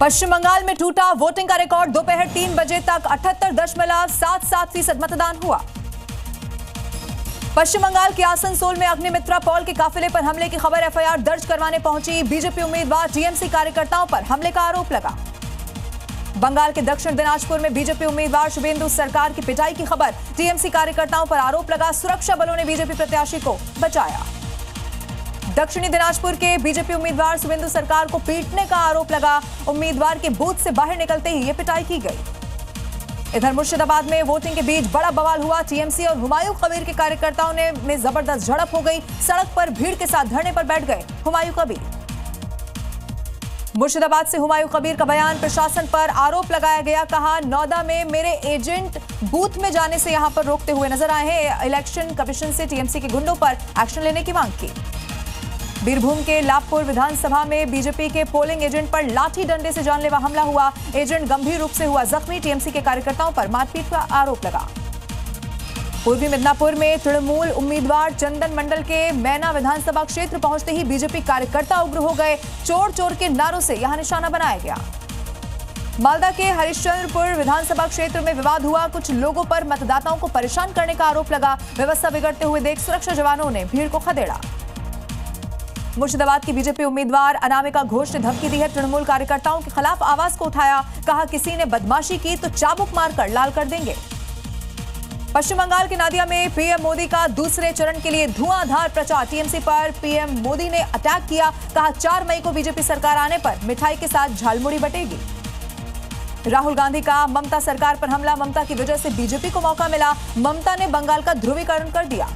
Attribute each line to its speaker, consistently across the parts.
Speaker 1: पश्चिम बंगाल में टूटा वोटिंग का रिकॉर्ड। दोपहर 3 बजे तक 78.77% मतदान हुआ। पश्चिम बंगाल के आसनसोल में अग्निमित्रा पॉल के काफिले पर हमले की खबर। एफआईआर दर्ज करवाने पहुंची बीजेपी उम्मीदवार। टीएमसी कार्यकर्ताओं पर हमले का आरोप लगा। बंगाल के दक्षिण दिनाजपुर में बीजेपी उम्मीदवार शुभेंदु सरकार की पिटाई की खबर। टीएमसी कार्यकर्ताओं पर आरोप लगा। सुरक्षा बलों ने बीजेपी प्रत्याशी को बचाया। दक्षिणी दिनाजपुर के बीजेपी उम्मीदवार शुभेंदु सरकार को पीटने का आरोप लगा। उम्मीदवार के बूथ से बाहर निकलते ही ये पिटाई की गई। इधर मुर्शिदाबाद में वोटिंग के बीच बड़ा बवाल हुआ। टीएमसी और हुमायूं कबीर के कार्यकर्ताओं में जबरदस्त झड़प हो गई। सड़क पर भीड़ के साथ धरने पर बैठ गए हुमायूं कबीर। मुर्शिदाबाद से हुमायूं कबीर का बयान। प्रशासन पर आरोप लगाया गया। कहा, नौदा में मेरे एजेंट बूथ में जाने से यहां पर रोकते हुए नजर आए हैं। इलेक्शन कमीशन से टीएमसी के गुंडों पर एक्शन लेने की मांग की। बीरभूम के लाभपुर विधानसभा में बीजेपी के पोलिंग एजेंट पर लाठी डंडे से जानलेवा हमला हुआ। एजेंट गंभीर रूप से हुआ जख्मी। टीएमसी के कार्यकर्ताओं पर मारपीट का आरोप लगा। पूर्वी मिदनापुर में तृणमूल उम्मीदवार चंदन मंडल के मैना विधानसभा क्षेत्र पहुंचते ही बीजेपी कार्यकर्ता उग्र हो गए। चोर चोर के नारों से यहां निशाना बनाया गया। मालदा के हरिश्चंद्रपुर विधानसभा क्षेत्र में विवाद हुआ। कुछ लोगों पर मतदाताओं को परेशान करने का आरोप लगा। व्यवस्था बिगड़ते हुए देख सुरक्षा जवानों ने भीड़ को खदेड़ा। मुर्शिदाबाद की बीजेपी उम्मीदवार अनामिका घोष ने धमकी दी है। तृणमूल कार्यकर्ताओं के खिलाफ आवाज को उठाया। कहा, किसी ने बदमाशी की तो चाबुक मारकर लाल कर देंगे। पश्चिम बंगाल के नादिया में पीएम मोदी का दूसरे चरण के लिए धुआंधार प्रचार। टीएमसी पर पीएम मोदी ने अटैक किया। कहा, 4 मई को बीजेपी सरकार आने पर मिठाई के साथ झालमुड़ी बटेगी। राहुल गांधी का ममता सरकार पर हमला। ममता की वजह से बीजेपी को मौका मिला। ममता ने बंगाल का ध्रुवीकरण कर दिया।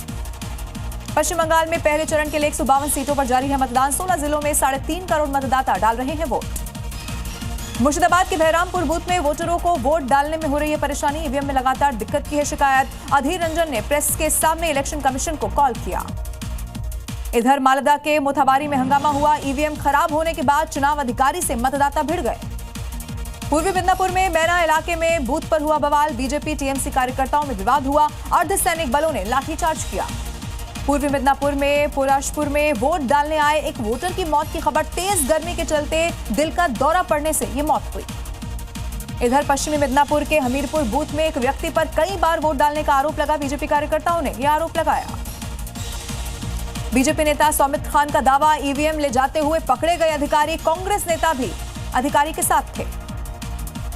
Speaker 1: पश्चिम बंगाल में पहले चरण के लिए 152 सीटों पर जारी है मतदान। 16 जिलों में 3.5 करोड़ मतदाता डाल रहे हैं वोट। मुर्शिदाबाद के बहरामपुर बूथ में वोटरों को वोट डालने में हो रही है परेशानी। ईवीएम में लगातार दिक्कत की है शिकायत। अधीर रंजन ने प्रेस के सामने इलेक्शन कमीशन को कॉल किया। इधर मालदा के मोथाबारी में हंगामा हुआ। ईवीएम खराब होने के बाद चुनाव अधिकारी से मतदाता भिड़ गए। पूर्वी मिदनापुर में मैना इलाके में बूथ पर हुआ बवाल। बीजेपी टीएमसी कार्यकर्ताओं में विवाद हुआ। अर्धसैनिक बलों ने लाठीचार्ज किया। पूर्वी मिदनापुर में पोराशपुर में वोट डालने आए एक वोटर की मौत की खबर। तेज गर्मी के चलते दिल का दौरा पड़ने से ये मौत हुई। इधर पश्चिमी मिदनापुर के हमीरपुर बूथ में एक व्यक्ति पर कई बार वोट डालने का आरोप लगा। बीजेपी कार्यकर्ताओं ने यह आरोप लगाया। बीजेपी नेता सौमित खान का दावा, ईवीएम ले जाते हुए पकड़े गए अधिकारी। कांग्रेस नेता भी अधिकारी के साथ थे।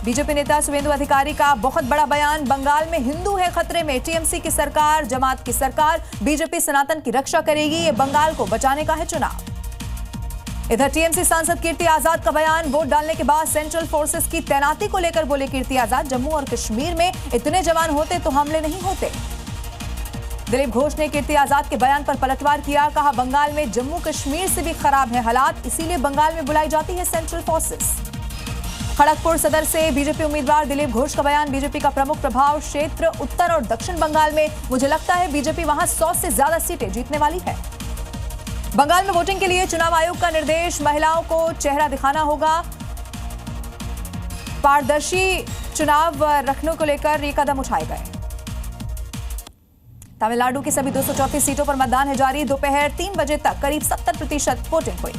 Speaker 1: बीजेपी नेता शुभेंदु अधिकारी का बहुत बड़ा बयान। बंगाल में हिंदू है खतरे में। टीएमसी की सरकार, जमात की सरकार, बीजेपी सनातन की रक्षा करेगी। ये बंगाल को बचाने का है चुनाव। इधर टीएमसी सांसद कीर्ति आजाद का बयान। वोट डालने के बाद सेंट्रल फोर्सेस की तैनाती को लेकर बोले कीर्ति आजाद। जम्मू और कश्मीर में इतने जवान होते तो हमले नहीं होते। दिलीप घोष ने कीर्ति आजाद के बयान पर पलटवार किया। कहा, बंगाल में जम्मू कश्मीर से भी खराब है हालात, इसीलिए बंगाल में बुलाई जाती है सेंट्रल फोर्सेस। खड़गपुर सदर से बीजेपी उम्मीदवार दिलीप घोष का बयान। बीजेपी का प्रमुख प्रभाव क्षेत्र उत्तर और दक्षिण बंगाल में। मुझे लगता है बीजेपी वहां 100 से ज्यादा सीटें जीतने वाली है। बंगाल में वोटिंग के लिए चुनाव आयोग का निर्देश। महिलाओं को चेहरा दिखाना होगा। पारदर्शी चुनाव रखने को लेकर ये कदम उठाए गए। तमिलनाडु की सभी 234 सीटों पर मतदान है जारी। दोपहर 3 बजे तक करीब 70% वोटिंग हुई।